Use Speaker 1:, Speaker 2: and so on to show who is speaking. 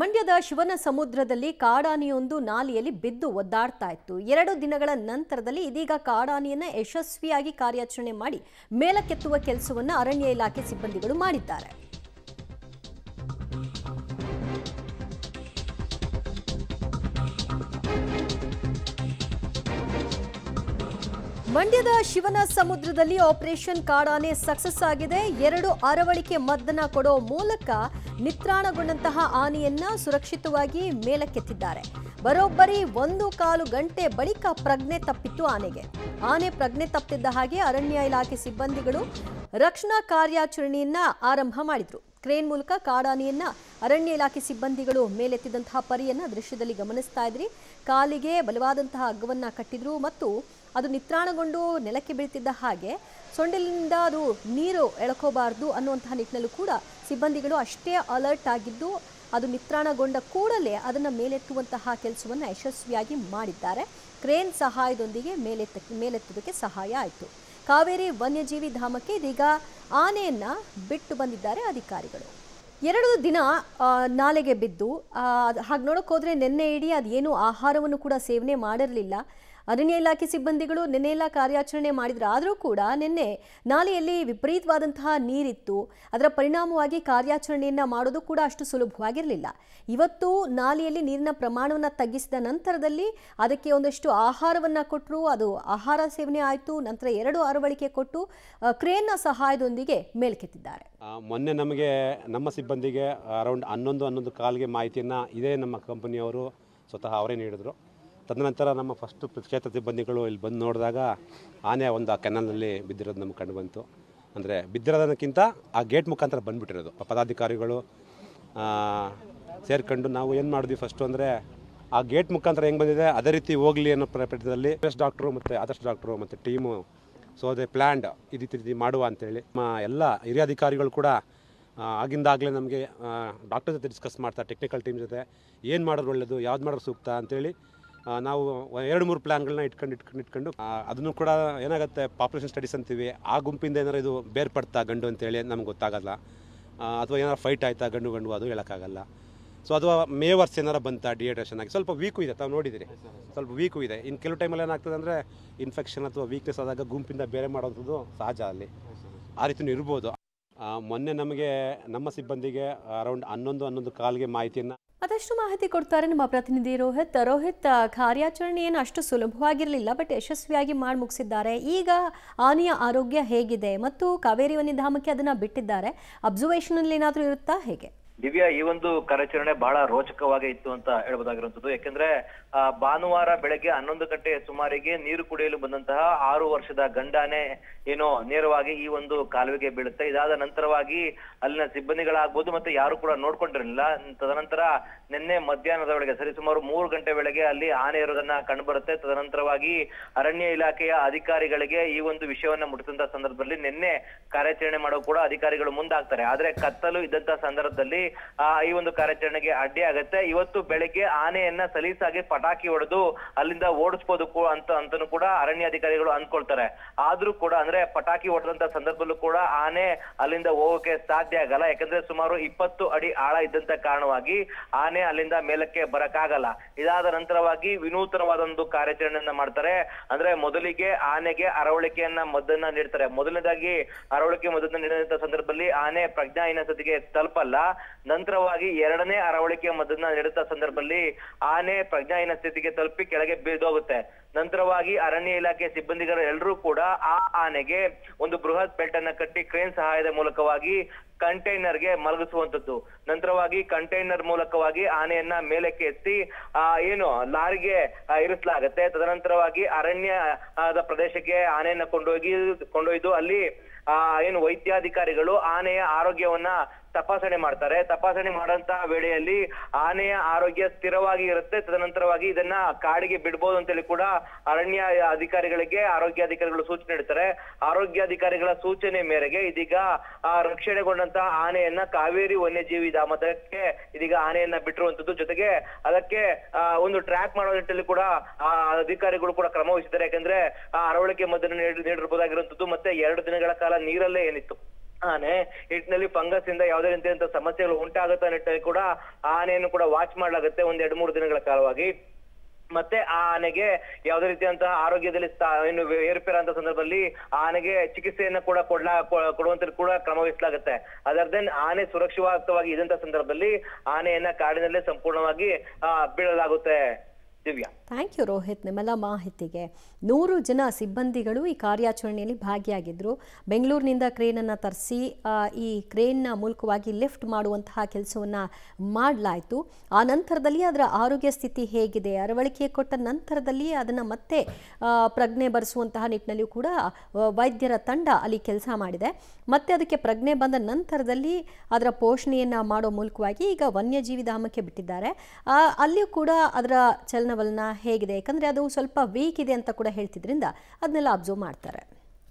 Speaker 1: ಮಂಡ್ಯದ ಶಿವನ ಸಮುದ್ರದಲ್ಲಿ ಕಾಡಾನೆಯೊಂದು ನಾಲೆಯಲ್ಲಿ ಬಿದ್ದು ಒದ್ದಾಡ್ತಾ ಇತ್ತು. 2 ದಿನಗಳ ನಂತರದಲ್ಲಿ ಇದೀಗ ಕಾಡಾನೆಯನ್ನ ಯಶಸ್ವಿಯಾಗಿ ಕಾರ್ಯಾಚರಣೆ ಮಾಡಿ ಮೇಲಕ್ಕೆತ್ತುವ ಕೆಲಸವನ್ನು ಅರಣ್ಯ ಇಲಾಖೆ ಸಿಬ್ಬಂದಿಗಳು ಮಾಡಿದ್ದಾರೆ. ಮಂಡ್ಯದ ಶಿವನ ಸಮುದ್ರದಲ್ಲಿ ಆಪರೇಷನ್ ಕಾಡಾನೆ ಸಕ್ಸಸ್ ಆಗಿದೆ. 2 ಅರವಳಿಕೆ ಮದ್ದನ್ನ ಕೊಡೋ ಮೂಲಕ ನಿತ್ರಾಣಗೊಂಡಂತಹ ಆನೆಯನ್ನ ಸುರಕ್ಷಿತವಾಗಿ ಮೇಲಕ್ಕೆತ್ತಿದ್ದಾರೆ. ಬರೋಬ್ಬರಿ 1.25 ಗಂಟೆ ಬಳಿಕ ಪ್ರಜ್ಞೆ ತಪ್ಪಿತ್ತು ಆನೆಗೆ. ಆನೆ ಪ್ರಜ್ಞೆ ತಪ್ಪಿದ್ದ ಹಾಗೆ ಅರಣ್ಯ ಇಲಾಖೆ ಸಿಬ್ಬಂದಿಗಳು ರಕ್ಷಣಾ ಕಾರ್ಯಾಚರಣೆಯನ್ನ ಆರಂಭ ಮಾಡಿದ್ರು. ಕ್ರೇನ್ ಮೂಲಕ ಕಾಡಾನೆಯನ್ನ ಅರಣ್ಯ ಇಲಾಖೆ ಸಿಬ್ಬಂದಿಗಳು ಮೇಲೆತ್ತಿದಂತಹ ಪರಿಯನ್ನ ದೃಶ್ಯದಲ್ಲಿ ಗಮನಿಸ್ತಾ ಇದ್ರಿ. ಕಾಲಿಗೆ ಬಲವಾದಂತಹ ಹಗ್ಗವನ್ನ ಕಟ್ಟಿದ್ರು ಮತ್ತು ಅದು ನಿತ್ರಾಣಗೊಂಡು ನೆಲಕ್ಕೆ ಬೀಳ್ತಿದ್ದ ಹಾಗೆ ಸೊಂಡಿಲಿನಿಂದ ಅದು ನೀರು ಎಳ್ಕೋಬಾರ್ದು ಅನ್ನುವಂತಹ ನಿಟ್ಟಿನಲ್ಲೂ ಕೂಡ ಸಿಬ್ಬಂದಿಗಳು ಅಷ್ಟೇ ಅಲರ್ಟ್ ಆಗಿದ್ದು ಅದು ನಿತ್ರಾಣಗೊಂಡ ಕೂಡಲೇ ಅದನ್ನು ಮೇಲೆತ್ತುವಂತಹ ಕೆಲಸವನ್ನು ಯಶಸ್ವಿಯಾಗಿ ಮಾಡಿದ್ದಾರೆ. ಕ್ರೇನ್ ಸಹಾಯದೊಂದಿಗೆ ಮೇಲೆತ್ತುವುದಕ್ಕೆ ಸಹಾಯ ಆಯಿತು. ಕಾವೇರಿ ವನ್ಯಜೀವಿ ಧಾಮಕ್ಕೆ ಇದೀಗ ಆನೆಯನ್ನ ಬಿಟ್ಟು ಬಂದಿದ್ದಾರೆ ಅಧಿಕಾರಿಗಳು. 2 ದಿನ ನಾಲೆಗೆ ಬಿದ್ದು ಹಾಗೆ ನೋಡೋಕೆ ಹೋದರೆ ನಿನ್ನೆ ಇಡೀ ಅದೇನು ಆಹಾರವನ್ನು ಕೂಡ ಸೇವನೆ ಮಾಡಿರಲಿಲ್ಲ. ಅರಣ್ಯ ಇಲಾಖೆ ಸಿಬ್ಬಂದಿಗಳು ನಿನ್ನೆಲ್ಲ ಕಾರ್ಯಾಚರಣೆ ಮಾಡಿದ್ರು. ಆದರೂ ಕೂಡ ನಿನ್ನೆ ನಾಲೆಯಲ್ಲಿ ವಿಪರೀತವಾದಂತಹ ನೀರಿತ್ತು. ಅದರ ಪರಿಣಾಮವಾಗಿ ಕಾರ್ಯಾಚರಣೆಯನ್ನು ಮಾಡೋದು ಕೂಡ ಅಷ್ಟು ಸುಲಭವಾಗಿರಲಿಲ್ಲ. ಇವತ್ತು ನಾಲೆಯಲ್ಲಿ ನೀರಿನ ಪ್ರಮಾಣವನ್ನು ತಗ್ಗಿಸಿದ ನಂತರದಲ್ಲಿ ಅದಕ್ಕೆ ಒಂದಷ್ಟು ಆಹಾರವನ್ನು ಕೊಟ್ಟರು. ಅದು ಆಹಾರ ಸೇವನೆ ಆಯಿತು. ನಂತರ 2 ಅರವಳಿಕೆ ಕೊಟ್ಟು ಕ್ರೇನ್ನ ಸಹಾಯದೊಂದಿಗೆ ಮೇಲ್ಕೆತ್ತಿದ್ದಾರೆ.
Speaker 2: ಮೊನ್ನೆ ನಮಗೆ ನಮ್ಮ ಸಿಬ್ಬಂದಿಗೆ ಅರೌಂಡ್ 11 ಕಾಲ್ಗೆ ಮಾಹಿತಿಯನ್ನು ಇದೇ ನಮ್ಮ ಕಂಪನಿಯವರು ಸ್ವತಃ ಅವರೇ ನೀಡಿದರು. ತದನಂತರ ನಮ್ಮ ಫಸ್ಟು ಕ್ಷೇತ್ರ ಸಿಬ್ಬಂದಿಗಳು ಇಲ್ಲಿ ಬಂದು ನೋಡಿದಾಗ ಆನೆ ಒಂದು ಕೆನಲ್ನಲ್ಲಿ ಬಿದ್ದಿರೋದು ನಮ್ಗೆ ಕಂಡು ಬಂತು. ಅಂದರೆ ಬಿದ್ದಿರೋದಕ್ಕಿಂತ ಆ ಗೇಟ್ ಮುಖಾಂತರ ಬಂದುಬಿಟ್ಟಿರೋದು. ಪದಾಧಿಕಾರಿಗಳು ಸೇರ್ಕೊಂಡು ನಾವು ಏನು ಮಾಡಿದ್ವಿ ಫಸ್ಟು ಅಂದರೆ ಆ ಗೇಟ್ ಮುಖಾಂತರ ಹೆಂಗೆ ಬಂದಿದೆ ಅದೇ ರೀತಿ ಹೋಗಲಿ ಅನ್ನೋ ಪ್ರಯತ್ನದಲ್ಲಿ ಡಾಕ್ಟ್ರು ಮತ್ತು ಆದರ್ಶ ಡಾಕ್ಟ್ರು ಮತ್ತು ಟೀಮು ದೇ ಪ್ಲ್ಯಾಂಡ್ ಈ ರೀತಿ ಮಾಡುವ ಅಂತೇಳಿ ನಮ್ಮ ಎಲ್ಲ ಹಿರಿಯ ಅಧಿಕಾರಿಗಳು ಕೂಡ ಆಗಿಂದಾಗಲೇ ನಮಗೆ ಡಾಕ್ಟರ್ ಜೊತೆ ಡಿಸ್ಕಸ್ ಮಾಡ್ತಾ ಟೆಕ್ನಿಕಲ್ ಟೀಮ್ ಜೊತೆ ಏನು ಮಾಡೋದು ಒಳ್ಳೆಯದು, ಯಾವ್ದು ಮಾಡೋದು ಸೂಕ್ತ ಅಂತೇಳಿ ನಾವು 2-3 ಪ್ಲ್ಯಾನ್ಗಳನ್ನ ಇಟ್ಕೊಂಡು ಅದನ್ನು ಕೂಡ ಏನಾಗುತ್ತೆ ಪಾಪ್ಯುಲೇಷನ್ ಸ್ಟಡೀಸ್ ಅಂತೀವಿ. ಆ ಗುಂಪಿಂದ ಏನಾರು ಇದು ಬೇರ್ಪಡ್ತಾ ಗಂಡು ಅಂತೇಳಿ ನಮ್ಗೆ ಗೊತ್ತಾಗಲ್ಲ. ಅಥವಾ ಏನಾರು ಫೈಟ್ ಆಯ್ತಾ ಗಂಡು ಅದು ಹೇಳೋಕ್ಕಾಗಲ್ಲ. ಸೊ ಅಥವಾ ಮೇವರ್ಸ್ ಏನಾರು ಬಂತಾ ಡಿಹೈಡ್ರೇಷನ್ ಆಗಿ ಸ್ವಲ್ಪ ವೀಕು ಇದೆ. ತಾವು ನೋಡಿದಿರಿ ಸ್ವಲ್ಪ ವೀಕು ಇದೆ. ಇನ್ನು ಕೆಲವು ಟೈಮಲ್ಲಿ ಏನಾಗ್ತದೆ ಅಂದರೆ ಇನ್ಫೆಕ್ಷನ್ ಅಥವಾ ವೀಕ್ನೆಸ್ ಆದಾಗ ಗುಂಪಿಂದ ಬೇರೆ ಮಾಡೋದು ಸಹಜ. ಅಲ್ಲಿ ಆ ರೀತಿಯೂ ಇರ್ಬೋದು. ಮೊನ್ನೆ ನಮಗೆ ನಮ್ಮ ಸಿಬ್ಬಂದಿಗೆ ಅರೌಂಡ್ 11 ಕಾಲ್ಗೆ ಮಾಹಿತಿಯನ್ನು
Speaker 1: ಅದಷ್ಟು ಮಾಹಿತಿ ಕೊಡ್ತಾರೆ ನಮ್ಮ ಪ್ರತಿನಿಧಿ ರೋಹಿತ್. ಕಾರ್ಯಾಚರಣೆ ಏನು ಅಷ್ಟು ಸುಲಭವಾಗಿರಲಿಲ್ಲ, ಬಟ್ ಯಶಸ್ವಿಯಾಗಿ ಮಾಡಿ ಮುಗಿಸಿದ್ದಾರೆ. ಈಗ ಆನೆಯ ಆರೋಗ್ಯ ಹೇಗಿದೆ ಮತ್ತು ಕಾವೇರಿ ವನ್ಯಧಾಮಕ್ಕೆ ಅದನ್ನ ಬಿಟ್ಟಿದ್ದಾರೆ. ಅಬ್ಸರ್ವೇಷನ್ ಅಲ್ಲಿ ಏನಾದರೂ ಇರುತ್ತಾ ಹೇಗೆ?
Speaker 3: ದಿವ್ಯಾ, ಈ ಒಂದು ಕಾರ್ಯಾಚರಣೆ ಬಹಳ ರೋಚಕವಾಗಿ ಇತ್ತು ಅಂತ ಹೇಳ್ಬೋದಾಗಿರುವಂತದ್ದು. ಯಾಕೆಂದ್ರೆ ಭಾನುವಾರ ಬೆಳಗ್ಗೆ 11 ಗಂಟೆ ಸುಮಾರಿಗೆ ನೀರು ಕುಡಿಯಲು ಬಂದಂತಹ 6 ವರ್ಷದ ಗಂಡಾನೆ ಏನೋ ನೇರವಾಗಿ ಈ ಒಂದು ಕಾಲುವೆಗೆ ಬೀಳುತ್ತೆ. ಇದಾದ ನಂತರವಾಗಿ ಅಲ್ಲಿನ ಸಿಬ್ಬಂದಿಗಳಾಗ್ಬೋದು ಮತ್ತೆ ಯಾರು ಕೂಡ ನೋಡ್ಕೊಂಡಿರಲಿಲ್ಲ. ತದನಂತರ ನಿನ್ನೆ ಮಧ್ಯಾಹ್ನದ ವೇಳೆಗೆ ಸರಿಸುಮಾರು 3 ಗಂಟೆ ವೇಳೆಗೆ ಅಲ್ಲಿ ಆನೆ ಇರೋದನ್ನ ಕಂಡುಬರುತ್ತೆ. ತದನಂತರವಾಗಿ ಅರಣ್ಯ ಇಲಾಖೆಯ ಅಧಿಕಾರಿಗಳಿಗೆ ಈ ಒಂದು ವಿಷಯವನ್ನ ಮುಟ್ಟಿದಂತ ಸಂದರ್ಭದಲ್ಲಿ ನಿನ್ನೆ ಕಾರ್ಯಾಚರಣೆ ಮಾಡೋ ಕೂಡ ಅಧಿಕಾರಿಗಳು ಮುಂದಾಗ್ತಾರೆ. ಆದ್ರೆ ಕತ್ತಲು ಇದ್ದಂತ ಸಂದರ್ಭದಲ್ಲಿ ಈ ಒಂದು ಕಾರ್ಯಾಚರಣೆಗೆ ಅಡ್ಡಿ ಆಗುತ್ತೆ. ಇವತ್ತು ಬೆಳಗ್ಗೆ ಆನೆಯನ್ನ ಸಲೀಸಾಗಿ ಪಟಾಕಿ ಹೊಡೆದು ಅಲ್ಲಿಂದ ಓಡಿಸ್ಬೋದು ಅಂತನೂ ಕೂಡ ಅರಣ್ಯಾಧಿಕಾರಿಗಳು ಅಂದ್ಕೊಳ್ತಾರೆ. ಆದ್ರೂ ಕೂಡ ಅಂದ್ರೆ ಪಟಾಕಿ ಹೊಡೆದಂತ ಸಂದರ್ಭದಲ್ಲೂ ಕೂಡ ಆನೆ ಅಲ್ಲಿಂದ ಹೋಗೋಕೆ ಸಾಧ್ಯ ಆಗಲ್ಲ. ಯಾಕಂದ್ರೆ ಸುಮಾರು 20 ಅಡಿ ಆಳ ಇದ್ದಂತ ಕಾರಣವಾಗಿ ಆನೆ ಅಲ್ಲಿಂದ ಮೇಲಕ್ಕೆ ಬರಕ್ಕಾಗಲ್ಲ. ಇದಾದ ನಂತರವಾಗಿ ವಿನೂತನವಾದ ಒಂದು ಕಾರ್ಯಾಚರಣೆಯನ್ನ ಮಾಡ್ತಾರೆ. ಅಂದ್ರೆ ಮೊದಲಿಗೆ ಆನೆಗೆ ಅರವಳಿಕೆಯನ್ನ ಮದ್ದನ್ನ ನೀಡ್ತಾರೆ. ಮೊದಲನೇದಾಗಿ ಅರವಳಿಕೆ ಮದ್ದನ್ನ ನೀಡಿದಂತ ಸಂದರ್ಭದಲ್ಲಿ ಆನೆ ಪ್ರಜ್ಞಾಹೀನ ಸ್ಥಿತಿಗೆ ತಲುಪಲ್ಲ. ನಂತರವಾಗಿ 2ನೇ ಅರವಳಿಕೆ ಮದ್ದನ್ನ ನೀಡುತ್ತಾ ಸಂದರ್ಭದಲ್ಲಿ ಆನೆ ಪ್ರಜ್ಞಾಹೀನ ಸ್ಥಿತಿಗೆ ತಲುಪಿ ಕೆಳಗೆ ಬಿದ್ದೋಗುತ್ತೆ. ನಂತರವಾಗಿ ಅರಣ್ಯ ಇಲಾಖೆ ಸಿಬ್ಬಂದಿಗಳು ಎಲ್ಲರೂ ಕೂಡ ಆ ಆನೆಗೆ ಒಂದು ಬೃಹತ್ ಬೆಲ್ಟ್ ಅನ್ನ ಕಟ್ಟಿ ಕ್ರೇನ್ ಸಹಾಯದ ಮೂಲಕವಾಗಿ ಕಂಟೈನರ್ಗೆ ಮಲಗಿಸುವಂತದ್ದು. ನಂತರವಾಗಿ ಕಂಟೈನರ್ ಮೂಲಕವಾಗಿ ಆನೆಯನ್ನ ಮೇಲಕ್ಕೆ ಎತ್ತಿ ಏನು ಲಾರಿಗೆ ಇರಿಸಲಾಗತ್ತೆ. ತದನಂತರವಾಗಿ ಅರಣ್ಯದ ಪ್ರದೇಶಕ್ಕೆ ಆನೆಯನ್ನ ಕೊಂಡೊಯ್ದು ಅಲ್ಲಿ ಏನು ವೈದ್ಯಾಧಿಕಾರಿಗಳು ಆನೆಯ ಆರೋಗ್ಯವನ್ನ ತಪಾಸಣೆ ಮಾಡ್ತಾರೆ. ತಪಾಸಣೆ ಮಾಡುವಂತಹ ವೇಳೆಯಲ್ಲಿ ಆನೆಯ ಆರೋಗ್ಯ ಸ್ಥಿರವಾಗಿ ಇರುತ್ತೆ. ತದನಂತರವಾಗಿ ಇದನ್ನ ಕಾಡಿಗೆ ಬಿಡ್ಬೋದು ಅಂತೇಳಿ ಕೂಡ ಅರಣ್ಯ ಅಧಿಕಾರಿಗಳಿಗೆ ಆರೋಗ್ಯಾಧಿಕಾರಿಗಳು ಸೂಚನೆ ನೀಡ್ತಾರೆ. ಆರೋಗ್ಯಾಧಿಕಾರಿಗಳ ಸೂಚನೆ ಮೇರೆಗೆ ಇದೀಗ ರಕ್ಷಣೆಗೊಂಡಂತಹ ಆನೆಯನ್ನ ಕಾವೇರಿ ವನ್ಯಜೀವಿ ಧಾಮಕ್ಕೆ ಇದೀಗ ಆನೆಯನ್ನ ಬಿಟ್ಟಿರುವಂತದ್ದು. ಜೊತೆಗೆ ಅದಕ್ಕೆ ಒಂದು ಟ್ರ್ಯಾಕ್ ಮಾಡೋ ನಿಟ್ಟಿನಲ್ಲಿ ಕೂಡ ಅಧಿಕಾರಿಗಳು ಕೂಡ ಕ್ರಮ ವಹಿಸಿದ್ದಾರೆ. ಯಾಕಂದ್ರೆ ಅರವಳಿಕೆ ಮದ್ದನ್ನು ನೀಡಿರಬಹುದಾಗಿರುವಂತದ್ದು ಮತ್ತೆ 2 ದಿನಗಳ ಕಾಲ ನೀರಲ್ಲೇ ಏನಿತ್ತು ಆನೆ ಹಿಟ್ಟಿನಲ್ಲಿ ಫಂಗಸ್ ಇಂದ ಯಾವುದೇ ರೀತಿಯಂತ ಸಮಸ್ಯೆಗಳು ಉಂಟಾಗುತ್ತಾ ನಿಟ್ಟಿನಲ್ಲಿ ಕೂಡ ಆನೆಯನ್ನು ಕೂಡ ವಾಚ್ ಮಾಡಲಾಗುತ್ತೆ ಒಂದ್ 2-3 ದಿನಗಳ ಕಾಲವಾಗಿ. ಮತ್ತೆ ಆ ಆನೆಗೆ ಯಾವುದೇ ರೀತಿಯಂತಹ ಆರೋಗ್ಯದಲ್ಲಿ ಏನು ಏರುಪೇರ ಅಂತ ಸಂದರ್ಭದಲ್ಲಿ ಆನೆಗೆ ಚಿಕಿತ್ಸೆಯನ್ನ ಕೂಡ ಕೊಡುವಂತ ಕೂಡ ಕ್ರಮ ವಹಿಸಲಾಗುತ್ತೆ. ಅದರ್ದೇ ಆನೆ ಸುರಕ್ಷಿತವಾಗಿ ಇದ್ದಂತ ಸಂದರ್ಭದಲ್ಲಿ ಆನೆಯನ್ನ ಕಾಡಿನಲ್ಲೇ ಸಂಪೂರ್ಣವಾಗಿ ಬೀಳಲಾಗುತ್ತೆ. ದಿವ್ಯಾ,
Speaker 1: ಥ್ಯಾಂಕ್ ಯು ರೋಹಿತ್, ನಿಮ್ಮೆಲ್ಲ ಮಾಹಿತಿಗೆ. 100 ಜನ ಸಿಬ್ಬಂದಿಗಳು ಈ ಕಾರ್ಯಾಚರಣೆಯಲ್ಲಿ ಭಾಗಿಯಾಗಿದ್ದರು. ಬೆಂಗಳೂರಿನಿಂದ ಕ್ರೇನನ್ನು ತರಿಸಿ ಈ ಕ್ರೇನ್ನ ಮೂಲಕವಾಗಿ ಲಿಫ್ಟ್ ಮಾಡುವಂತಹ ಕೆಲಸವನ್ನು ಮಾಡಲಾಯಿತು. ಆ ನಂತರದಲ್ಲಿ ಅದರ ಆರೋಗ್ಯ ಸ್ಥಿತಿ ಹೇಗಿದೆ, ಅರವಳಿಕೆ ಕೊಟ್ಟ ನಂತರದಲ್ಲಿ ಅದನ್ನು ಮತ್ತೆ ಪ್ರಜ್ಞೆ ಬರೆಸುವಂತಹ ನಿಟ್ಟಿನಲ್ಲಿಯೂ ಕೂಡ ವೈದ್ಯರ ತಂಡ ಅಲ್ಲಿ ಕೆಲಸ ಮಾಡಿದೆ. ಮತ್ತೆ ಅದಕ್ಕೆ ಪ್ರಜ್ಞೆ ಬಂದ ನಂತರದಲ್ಲಿ ಅದರ ಪೋಷಣೆಯನ್ನು ಮಾಡೋ ಮೂಲಕವಾಗಿ ಈಗ ವನ್ಯಜೀವಿ ಧಾಮಕ್ಕೆ ಬಿಟ್ಟಿದ್ದಾರೆ. ಅಲ್ಲಿಯೂ ಕೂಡ ಅದರ ಚಲನವಲನ ಹೇಗಿದೆ, ಯಾಕಂದರೆ ಅದು ಸ್ವಲ್ಪ ವೀಕ್ ಇದೆ ಅಂತ ಕೂಡ ಹೇಳ್ತಿದ್ರಿಂದ ಅದನ್ನೆಲ್ಲ ಅಬ್ಸರ್ವ್ ಮಾಡ್ತಾರೆ.